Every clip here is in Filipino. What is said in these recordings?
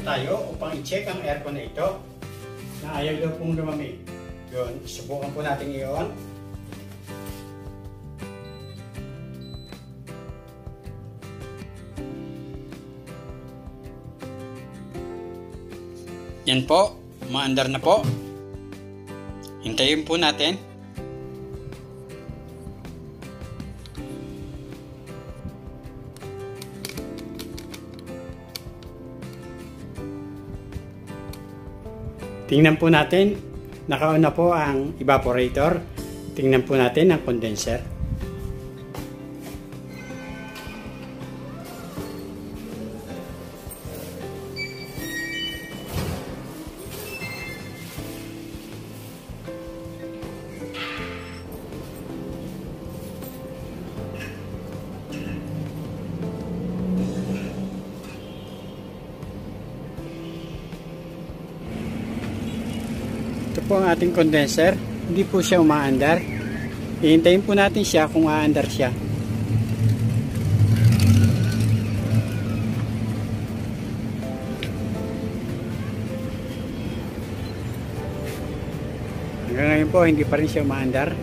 tayo upang i-check ang aircon na ito na ayaw daw pong lumamig. Yun, subukan po natin iyon. Yan po, umaandar na po. Hintayin po natin. Tingnan po natin, naka-on na po ang evaporator. Tingnan po natin ang condenser. Ito po ang ating condenser. Hindi po siya umaandar. Hihintayin po natin siya kung aandar siya. Hanggang ngayon po hindi pa rin siya umaandar.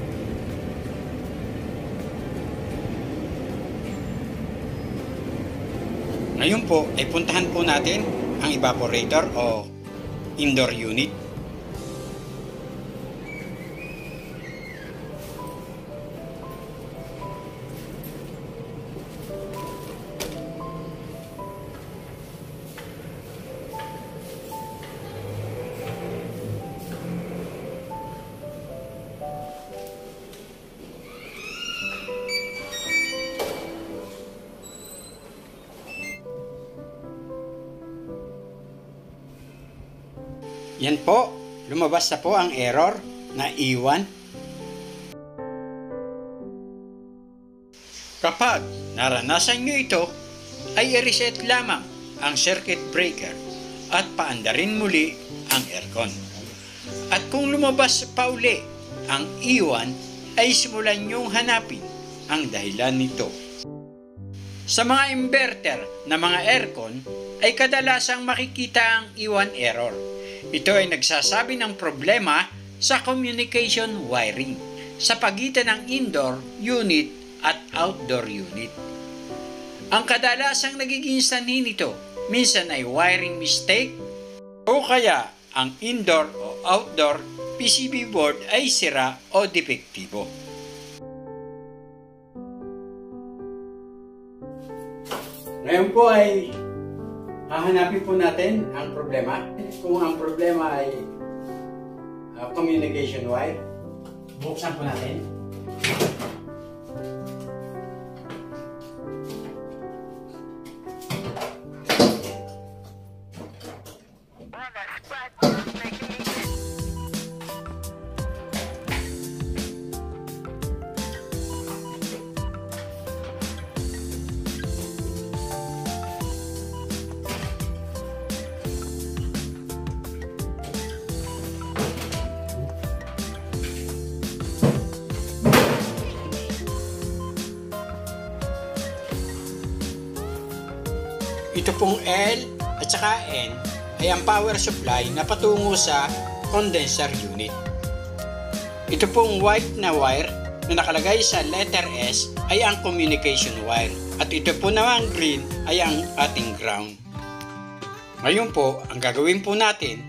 Ngayon po ay puntahan po natin ang evaporator o indoor unit. Yan po, lumabas na po ang error na E1. Kapag naranasan nyo ito, ay i-reset lamang ang circuit breaker at paandarin muli ang aircon. At kung lumabas pa uli ang E1, ay simulan nyong hanapin ang dahilan nito. Sa mga inverter na mga aircon, ay kadalasang makikita ang E1 error. Ito ay nagsasabi ng problema sa communication wiring sa pagitan ng indoor unit at outdoor unit. Ang kadalasang nagiging sanhi nito minsan ay wiring mistake o kaya ang indoor o outdoor PCB board ay sira o depektibo. Ngayon po ay hahanapin po natin ang problema. Kung ang problema ay communication wire, buksan po natin. Ito pong L at saka N ay ang power supply na patungo sa condenser unit. Ito pong white na wire na nakalagay sa letter S ay ang communication wire. At ito po naman green ay ang ating ground. Ngayon po, ang gagawin po natin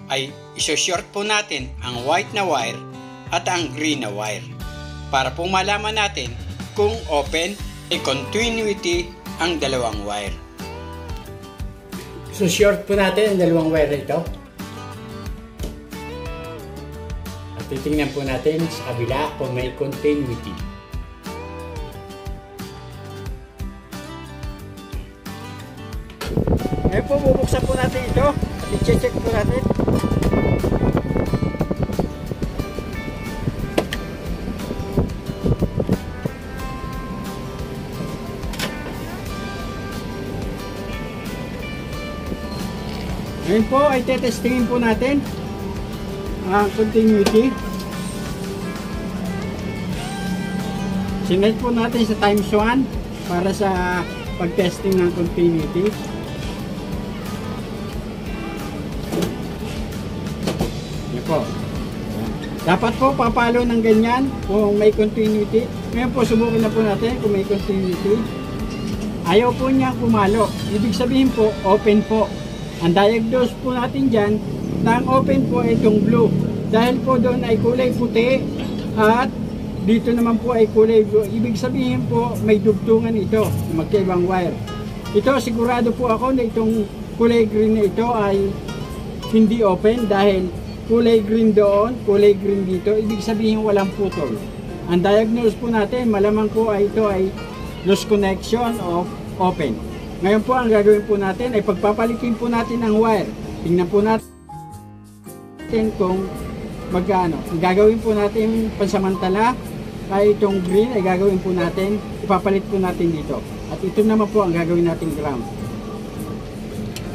ay iso-short po natin ang white na wire at ang green na wire para po malaman natin kung open ay continuity ang dalawang wire. So short po natin ang dalawang wire ito. At titingnan po natin sa kabila kung may continuity. Ngayon po bubuksan po natin ito at i-check po natin. Ngayon po ay tetestingin po natin ang continuity. Sinet po natin sa times 1 para sa pag-testing ng continuity. po. Dapat po papalo ng ganyan kung may continuity. Ngayon po subukin na po natin kung may continuity. Ayaw po niyang pumalo. Ibig sabihin po, open po. Ang diagnose po natin dyan, na ang open po ay itong blue. Dahil po doon ay kulay puti at dito naman po ay kulay blue. Ibig sabihin po, may dugtungan ito, magkaibang wire. Ito, sigurado po ako na itong kulay green na ito ay hindi open dahil kulay green doon, kulay green dito. Ibig sabihin walang putol. Ang diagnose po natin, malamang po ay ito ay loose connection of open. Ngayon po ang gagawin po natin ay pagpapalitin po natin ang wire. Tingnan po natin kung magkano. Ang gagawin po natin pansamantala ay itong green ay gagawin po natin, ipapalit po natin dito. At ito naman po ang gagawin natin ground.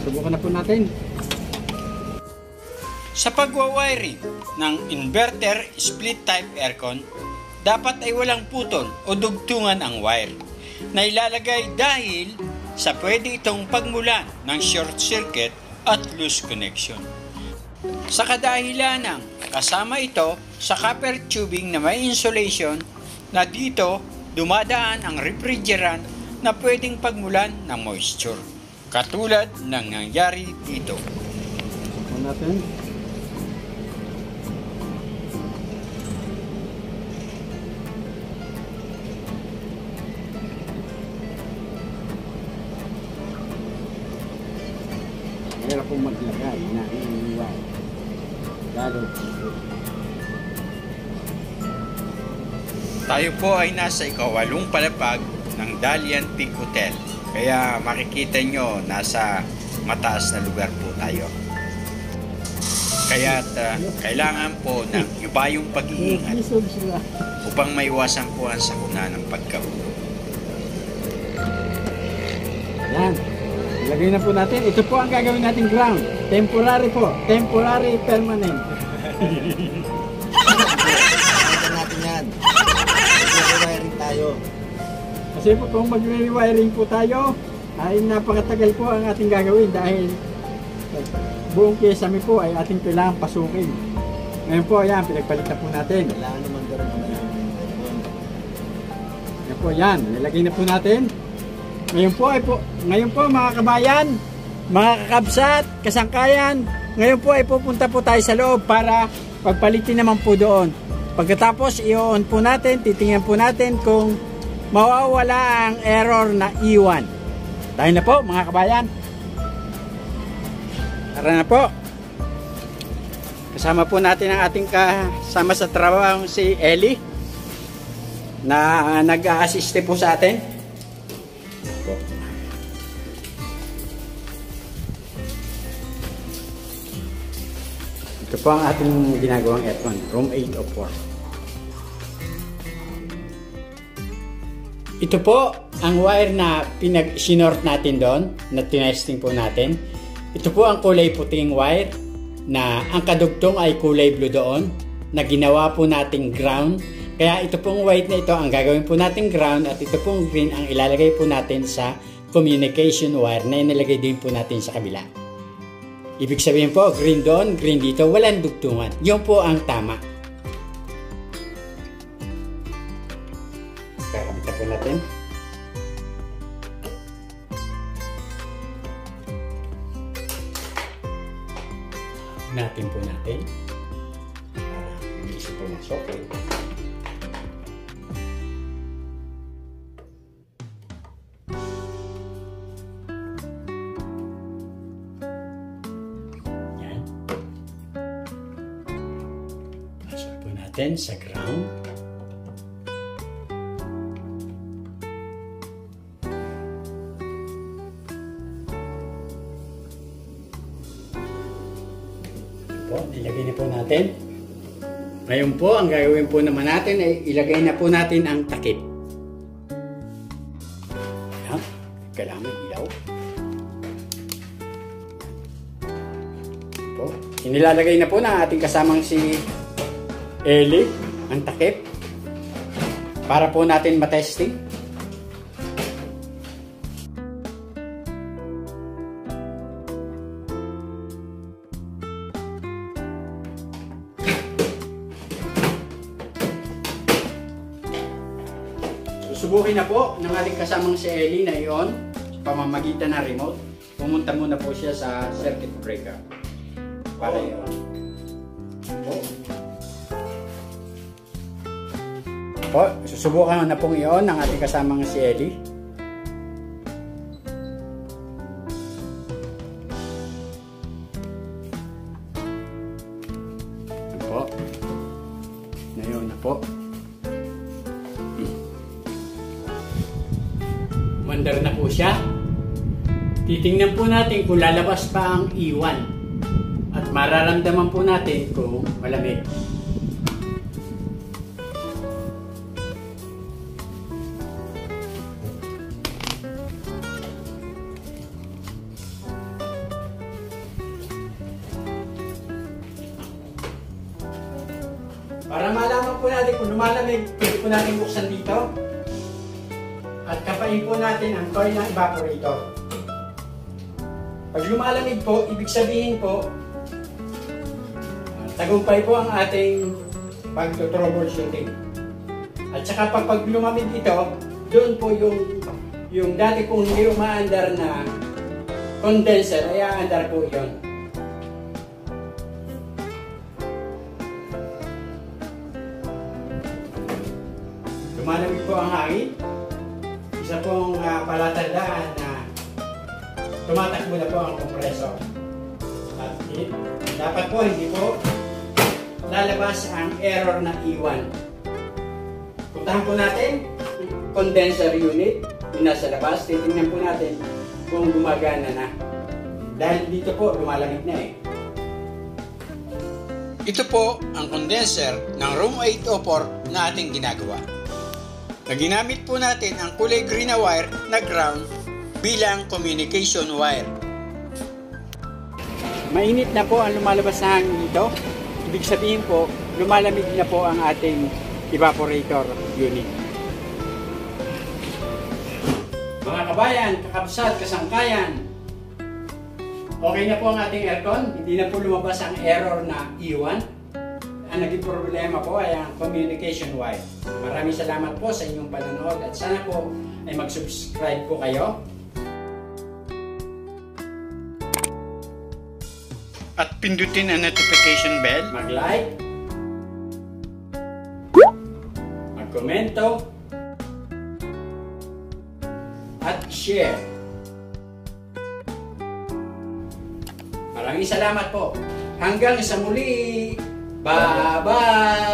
Subukan na po natin. Sa pagwawiring ng inverter split type aircon, dapat ay walang putol o dugtungan ang wire na ilalagay dahil sa pwede itong pagmulan ng short circuit at loose connection. Sa kadahilan ng kasama ito sa copper tubing na may insulation na dito dumadaan ang refrigerant na pwedeng pagmulan ng moisture. Katulad ng nangyari dito. Subukan natin. Mahirap pong maglagay na iniiwan. Lalo. Tayo po ay nasa ikawalong palapag ng Dalian Peak Hotel. Kaya makikita nyo nasa mataas na lugar po tayo. Kaya kailangan po ng ibayong pag-iingat upang maiwasan po ang sakuna ng pagkahulog. Yan. Ilagay na po natin. Ito po ang gagawin natin ground. Temporary po. Temporary permanent. Ito natin yan. Mag-wiring tayo. Kasi po kung mag-rewiring po tayo, ay napakatagal po ang ating gagawin dahil buong kesame po ay ating kailangan pasukin. Ngayon po, ayan, pinagpalit na po natin. Kailangan naman doon naman yung Ngayon po, yan. Nilagay na po natin. Ngayon po mga kabayan, mga kakabsat, kasangkayan, ngayon po ay pupunta po tayo sa loob para pagpalitin naman po doon. Pagkatapos i-on po natin, titingnan po natin kung mawawala ang error na iwan. Tayo na po mga kabayan. Tara na po. Kasama po natin ang ating kasama sa trabaho si Ellie na nag-a-assist po sa atin. Ito po ang ating ginagawang aircon, room 804. Ito po ang wire na sinort natin doon, na tinesting po natin. Ito po ang kulay puting wire na ang kadugtong ay kulay blue doon, na ginawa po nating ground. Kaya ito pong white na ito ang gagawin po nating ground at ito pong green ang ilalagay po natin sa communication wire na inilagay din po natin sa kabila. Ibig sabihin po, green doon, green dito, walang dugtungan. Yun po ang tama. Kakabita po natin. Natin po natin. Para hindi siya pumasok. Sa ground. Po, nilagay na po natin. Ngayon po, ang gagawin po naman natin ay ilagay na po natin ang takip. Ayan, kailangan ilaw. Po, inilalagay na po ng ating kasamang si Ellie, ang takip para po natin matesting. susubukin na po ng ating kasamang si Ellie na iyon sa pamamagitan ng remote. Pumunta muna po siya sa circuit breaker. Para yun. Po, susubukan na pong iyon ng ating kasamang si Ellie. Po. Ngayon na po. Umandar na po siya. Titingnan po natin kung lalabas pa ang iwan. At mararamdaman po natin kung malamig. Para malaman po natin kung lumalamig, pwede po natin buksan dito. At kapain po natin ang coil ng evaporator. Pag lumalamig po, ibig sabihin po, tagumpay po ang ating pag-troubleshooting. At saka pag lumamig ito, doon po yung dati kong hindi umaandar na condenser, ay aandar po yun. Lumalamig po ang hangin. Isa pong palatandaan na tumatakbo na po ang compressor. At dapat po hindi po lalabas ang error na iwan. Puntahan po natin condenser unit yung nasa labas. Titingnan po natin kung gumagana na. Dahil dito po lumalamig na eh. Ito po ang condenser ng Room 804 na ating ginagawa. Na ginamit po natin ang kulay green na wire na ground bilang communication wire. Mainit na po ang lumalabas na hangin dito. Ibig sabihin po, lumalamig na po ang ating evaporator unit. Mga kabayan, kakabsat, kasangkayan, okay na po ang ating aircon. Hindi na po lumabas ang error na iwan. Ang naging problema po ay ang communication wire. Maraming salamat po sa inyong panonood at sana po ay mag-subscribe po kayo. At pindutin ang notification bell. Mag-like, mag-komento, at share. Maraming salamat po. Hanggang sa muli. Bye-bye!